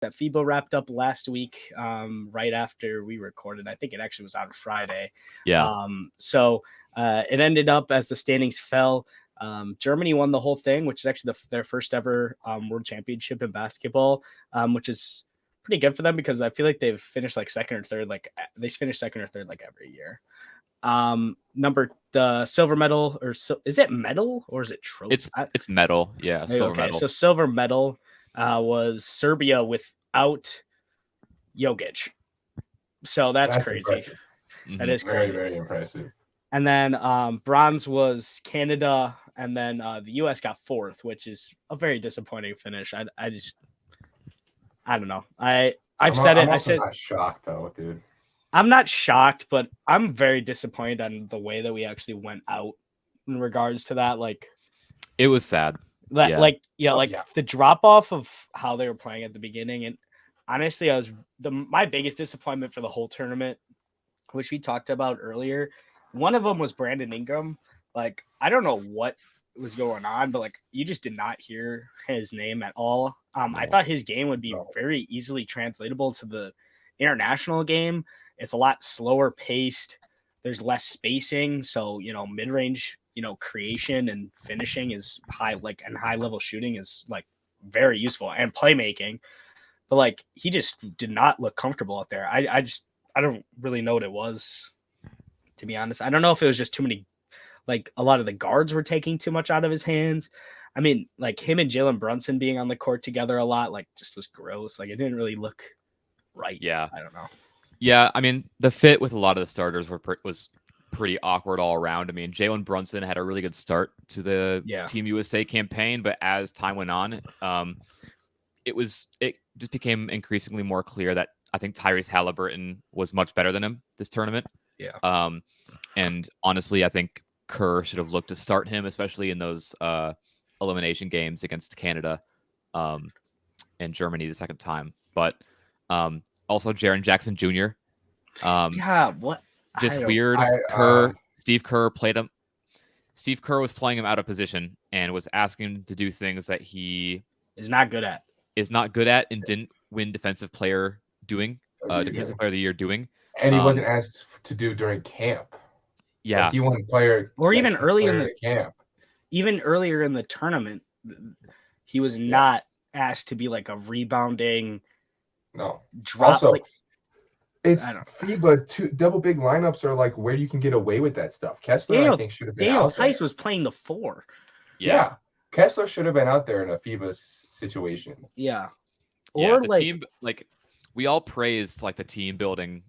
that FIBA wrapped up last week, right after we recorded. I think it actually was on Friday. Yeah. So it ended up as the standings fell. Germany won the whole thing, which is actually their first ever world championship in basketball, which is pretty good for them because I feel like they've finished like second or third. Like they finished second or third like every year. The silver medal, or is it medal or is it trophy? It's medal. Yeah, silver Okay, medal. so silver medal was Serbia without Jokic. So that's crazy. Impressive. That is Very, crazy. very impressive. And then bronze was Canada, and then the U.S. got fourth, which is a very disappointing finish. I don't know. I'm not shocked though, dude. I'm not shocked, but I'm very disappointed on the way that we actually went out in regards to that. Like, it was sad. The drop off of how they were playing at the beginning, and honestly, my biggest disappointment for the whole tournament, which we talked about earlier. One of them was Brandon Ingram. Like, I don't know what was going on, but like, you just did not hear his name at all. I thought his game would be very easily translatable to the international game. It's a lot slower paced. There's less spacing, so mid-range, creation and finishing is high, and high level shooting is like very useful, and playmaking. But like, he just did not look comfortable out there. I don't really know what it was, to be honest. I don't know if it was just too many, like a lot of the guards were taking too much out of his hands. I mean, like him and Jalen Brunson being on the court together a lot, like just was gross. Like it didn't really look right. Yeah. I don't know. Yeah. I mean, the fit with a lot of the starters was pretty awkward all around. I mean, Jalen Brunson had a really good start to the Team USA campaign, but as time went on, it just became increasingly more clear that I think Tyrese Halliburton was much better than him this tournament. Yeah. And honestly, I think Kerr should have looked to start him, especially in those elimination games against Canada and Germany the second time. But also Jaren Jackson Jr. What? Just weird. Steve Kerr played him. Steve Kerr was playing him out of position and was asking him to do things that he is not good at. And didn't win defensive player player of the year doing. And he wasn't asked to do during camp. Yeah. Like he won player, or even early in the camp. Even earlier in the tournament, he was not asked to be like a rebounding. No. Drop. Also, it's FIBA. Double big lineups are like where you can get away with that stuff. Kessler, I think, should have been Daniel out there. Theis was playing the 4. Yeah. Kessler should have been out there in a FIBA situation. Yeah. Or the team, we all praised like the team building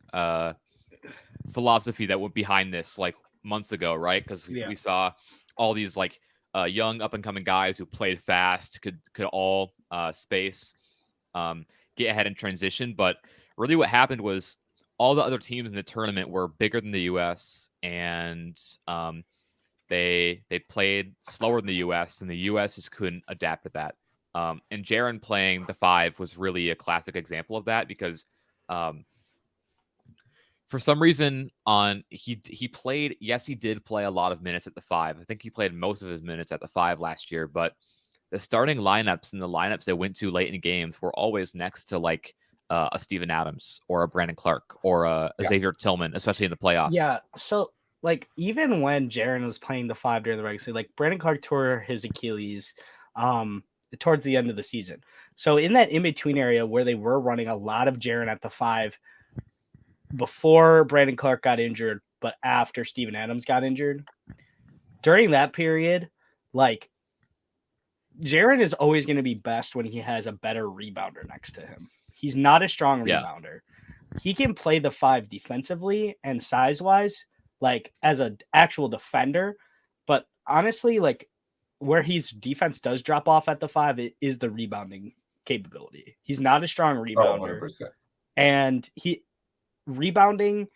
philosophy that went behind this like months ago, right? Because we saw all these like young up and coming guys who played fast, could all space, get ahead in transition. But really, what happened was all the other teams in the tournament were bigger than the U.S. and they played slower than the U.S. and the U.S. just couldn't adapt to that. And Jaren playing the 5 was really a classic example of that because for some reason he played, he did play a lot of minutes at the 5. I think he played most of his minutes at the 5 last year, but the starting lineups and the lineups they went to late in games were always next to like a Steven Adams or a Brandon Clark or a Xavier Tillman, especially in the playoffs. Yeah. So like even when Jaren was playing the 5 during the regular season, like Brandon Clark tore his Achilles towards the end of the season. So in that in-between area where they were running a lot of Jaren at the 5 before Brandon Clark got injured, but after Steven Adams got injured, during that period, like Jaren is always going to be best when he has a better rebounder next to him. He's not a strong rebounder. He can play the 5 defensively and size-wise, like as an actual defender, but honestly, like where his defense does drop off at the 5 is the rebounding capability. He's not a strong rebounder. 100%. And rebounding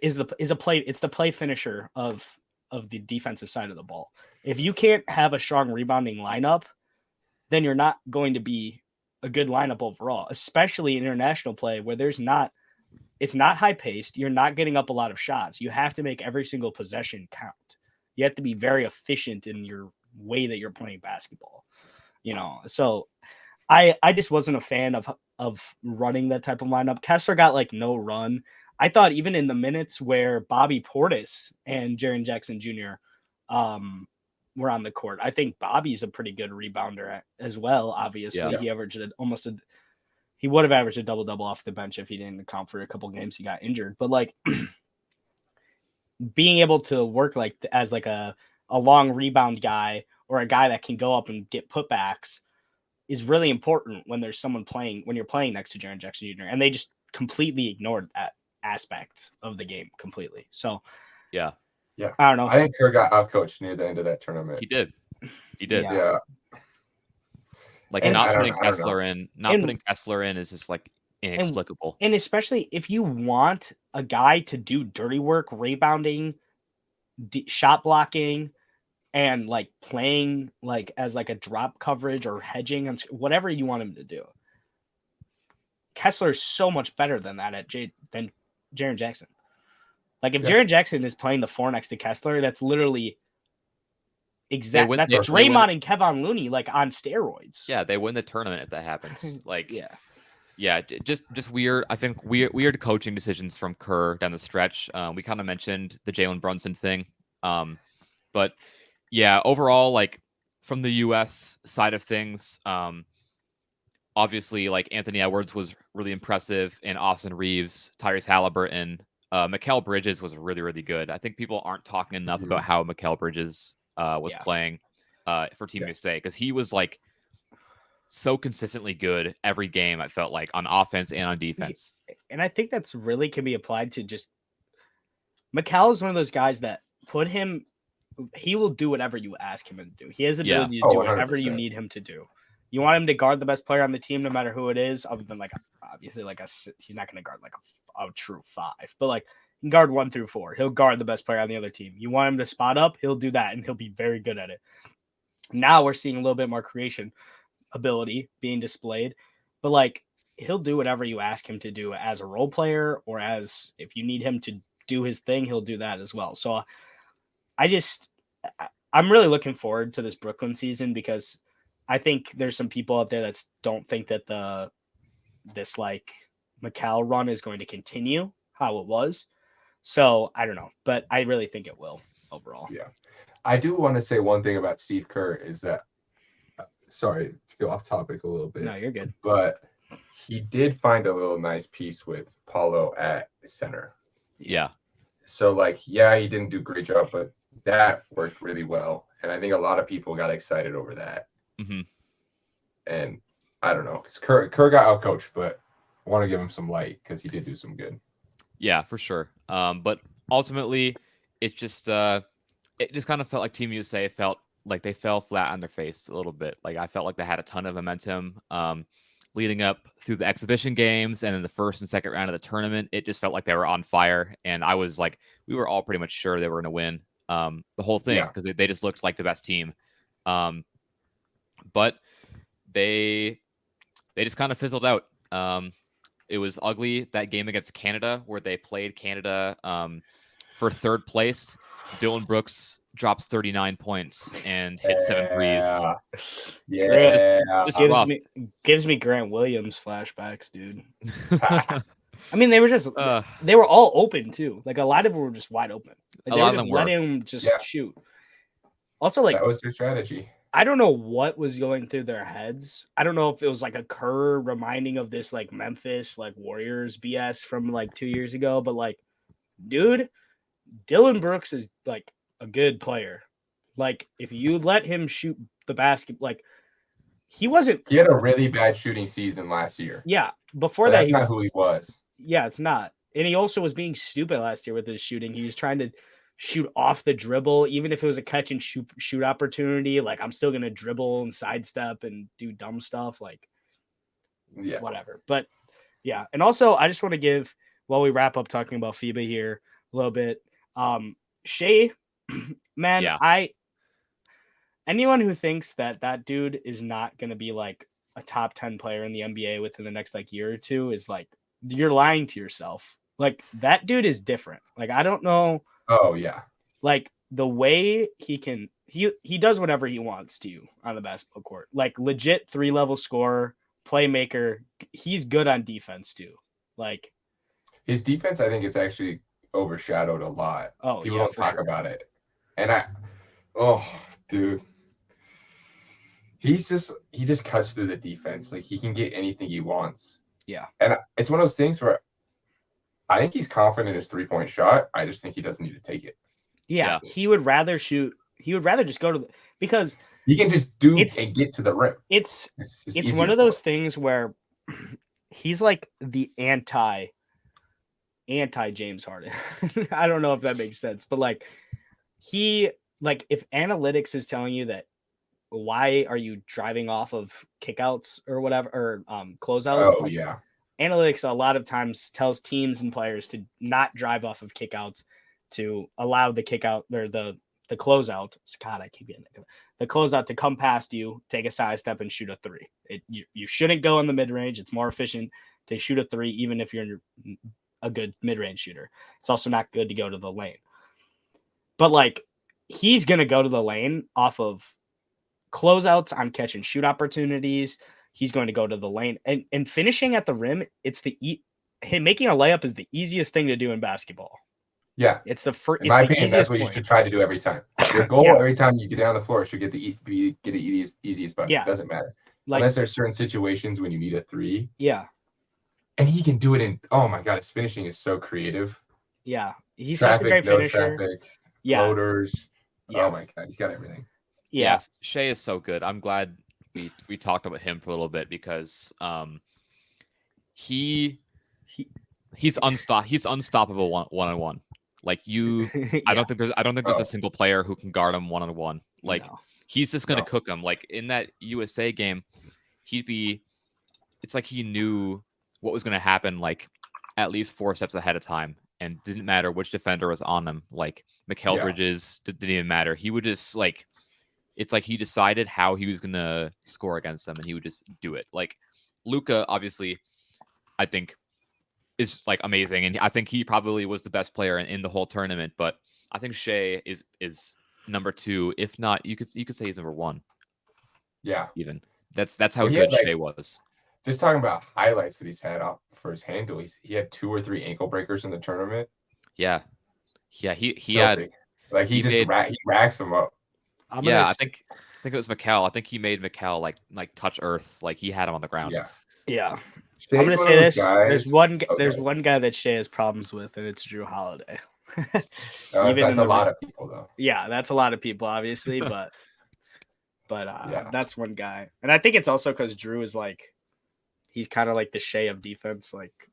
is the play finisher of the defensive side of the ball. If you can't have a strong rebounding lineup, then you're not going to be a good lineup overall, especially in international play where it's not high paced. You're not getting up a lot of shots. You have to make every single possession count. You have to be very efficient in your way that you're playing basketball, So I just wasn't a fan of running that type of lineup. Kessler got like no run. I thought even in the minutes where Bobby Portis and Jaren Jackson Jr. Were on the court, I think Bobby's a pretty good rebounder as well. Obviously, he averaged he would have averaged a double-double off the bench if he didn't account for a couple games he got injured. But like being able to work like as like a long rebound guy or a guy that can go up and get putbacks is really important when there's someone playing when you're playing next to Jaren Jackson Jr. And they just completely ignored that aspect of the game completely. So yeah, I don't know. I think Kerr got outcoached near the end of that tournament. He did. Yeah. Like not putting Kessler in is just like inexplicable. And especially if you want a guy to do dirty work, rebounding, shot blocking, and like playing like as like a drop coverage or hedging and whatever you want him to do. Kessler is so much better than that than Jaren Jackson. Like if Jaren Jackson is playing the 4 next to Kessler, that's literally exactly that's Draymond and Kevon Looney like on steroids. Yeah, they win the tournament if that happens. Like just weird. I think weird coaching decisions from Kerr down the stretch. We kind of mentioned the Jalen Brunson thing, but yeah, overall, like from the U.S. side of things, obviously, like Anthony Edwards was really impressive, and Austin Reeves, Tyrese Halliburton, Mikal Bridges was really, really good. I think people aren't talking enough about how Mikal Bridges was playing for Team USA because he was like so consistently good every game. I felt like on offense and on defense, and I think that's really can be applied to just Mikal is one of those guys that put him. He will do whatever you ask him to do. He has the ability to do whatever you need him to do. You want him to guard the best player on the team, no matter who it is, other than like obviously like he's not going to guard like a true 5, but like he can guard 1 through 4. He'll guard the best player on the other team. You want him to spot up, he'll do that, and he'll be very good at it. Now we're seeing a little bit more creation ability being displayed, but like he'll do whatever you ask him to do as a role player or as if you need him to do his thing, he'll do that as well. So I'm really looking forward to this Brooklyn season because I think there's some people out there that don't think that this like Mikal run is going to continue how it was. So I don't know, but I really think it will overall. Yeah. I do want to say one thing about Steve Kerr is that, sorry to go off topic a little bit. No, you're good. But he did find a little nice piece with Paulo at center. Yeah. So like, he didn't do a great job, but that worked really well. And I think a lot of people got excited over that. Mm-hmm. And I don't know, because Kerr got outcoached, but I want to give him some light because he did do some good. Yeah, for sure. But ultimately, it just kind of felt like Team USA felt like they fell flat on their face a little bit. Like I felt like they had a ton of momentum leading up through the exhibition games and then the first and second round of the tournament. It just felt like they were on fire, and I was like, we were all pretty much sure they were going to win the whole thing because they just looked like the best team. But they just kind of fizzled out. It was ugly, that game against Canada where they played Canada for third place. Dylan Brooks drops 39 points and hits 7 threes. Yeah. Gives me Grant Williams flashbacks, dude. I mean, they were all open too. Like a lot of them were just wide open. Like, they were just letting them just shoot. Also, like that was their strategy. I don't know what was going through their heads. I don't know if it was like a Kerr reminding of this like Memphis like Warriors BS from like 2 years ago, but like, dude, Dylan Brooks is like a good player. Like if you let him shoot the basket, like he had a really bad shooting season last year. Yeah, before that, that's not who he was. Yeah, it's not. And he also was being stupid last year with his shooting. He was trying to shoot off the dribble, even if it was a catch and shoot opportunity. Like I'm still gonna dribble and sidestep and do dumb stuff. Like, whatever. But yeah, and also I just want to give while we wrap up talking about FIBA here a little bit. Shai, man, anyone who thinks that dude is not gonna be like a top 10 player in the NBA within the next like year or two is like you're lying to yourself. Like that dude is different. Like I don't know. Oh yeah. Like the way he does whatever he wants to on the basketball court. Like legit 3-level scorer, playmaker. He's good on defense too. Like his defense, I think it's actually overshadowed a lot. People don't talk about it. And dude. He just cuts through the defense. Like he can get anything he wants. Yeah. And it's one of those things where I think he's confident in his 3-point shot. I just think he doesn't need to take it. Yeah. He would rather shoot. He would rather just go to because he can just and get to the rim. It's one of those things where he's like the anti James Harden. I don't know if that makes sense, but like if analytics is telling you that why are you driving off of kickouts or whatever or closeouts? Oh yeah. Analytics a lot of times tells teams and players to not drive off of kickouts, to allow the kickout or the closeout. God, I keep getting the closeout to come past you, take a side step, and shoot a 3. You shouldn't go in the mid range. It's more efficient to shoot a 3, even if you're a good mid range shooter. It's also not good to go to the lane. But like he's gonna go to the lane off of closeouts on catch and shoot opportunities. He's going to go to the lane and finishing at the rim. It's making a layup is the easiest thing to do in basketball. Yeah, it's the first. In my opinion, that's what you should try to do every time. Your goal every time you get down the floor should get the easiest bucket. It doesn't matter unless there's certain situations when you need a 3. Yeah, and he can do it in. Oh my god, his finishing is so creative. Yeah, he's such a great finisher. Traffic, floaters. Yeah. Oh my god, he's got everything. Yeah, Shai is so good. I'm glad we talked about him for a little bit because he's unstoppable one-on-one. Like I don't think there's a single player who can guard him one-on-one. Like he's just gonna cook him. Like in that USA game, it's like he knew what was gonna happen like at least 4 steps ahead of time, and didn't matter which defender was on him. Like Mikal Bridges didn't even matter. He would just like. It's like he decided how he was going to score against them, and he would just do it. Like Luka, obviously, I think is like amazing, and I think he probably was the best player in the whole tournament. But I think Shai is number 2, if not, you could say he's number 1. Yeah, even that's how good Shai was. Just talking about highlights that he's had off for his handle, he had 2 or 3 ankle breakers in the tournament. Yeah. He had like he racks them up. I think it was Mikal. I think he made Mikal like touch earth. Like he had him on the ground. Yeah. I'm gonna say this. There's one guy that Shai has problems with, and it's Jrue Holiday. That's a lot of people, though. Yeah, that's a lot of people, obviously, but that's one guy, and I think it's also because Jrue is like, he's kind of like the Shai of defense. Like,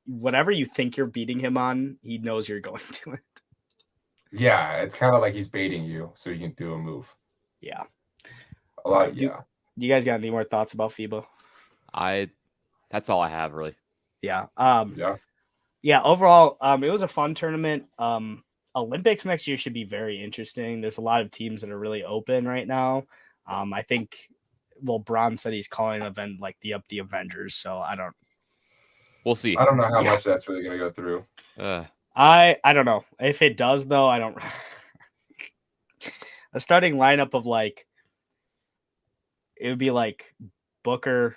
whatever you think you're beating him on, he knows you're going to it. Yeah, it's kind of like he's baiting you so you can do a move. Yeah. A lot. Do you guys got any more thoughts about FIBA? That's all I have, really. Yeah. Overall, it was a fun tournament. Olympics next year should be very interesting. There's a lot of teams that are really open right now. I think, Bron said he's calling an event like the Avengers, so we'll see. I don't know how much that's really going to go through. I don't know. If it does, though, I don't. A starting lineup of like, it would be like Booker.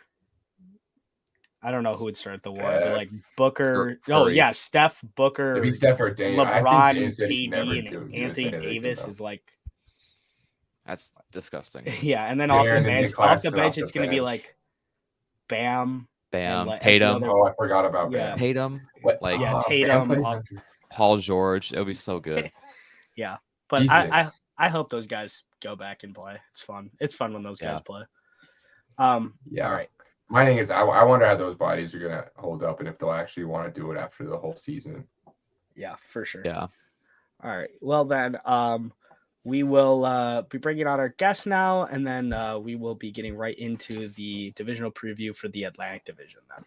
I don't know who would start the war, but like Booker. Steph, Booker. It'd be Steph or Dame. LeBron, KD, and Anthony Davis is like. That's disgusting. Yeah, and then off the bench, it's going to be like Bam. Like Tatum. I forgot about Bam. Tatum. Tatum. Paul George. It would be so good. Yeah, but I hope those guys go back and play. It's fun. It's fun when those guys play. All right. My thing is, I wonder how those bodies are gonna hold up, and if they'll actually want to do it after the whole season. Yeah, for sure. Yeah. All right. Well then, we will be bringing on our guest now, and then we will be getting right into the divisional preview for the Atlantic Division then.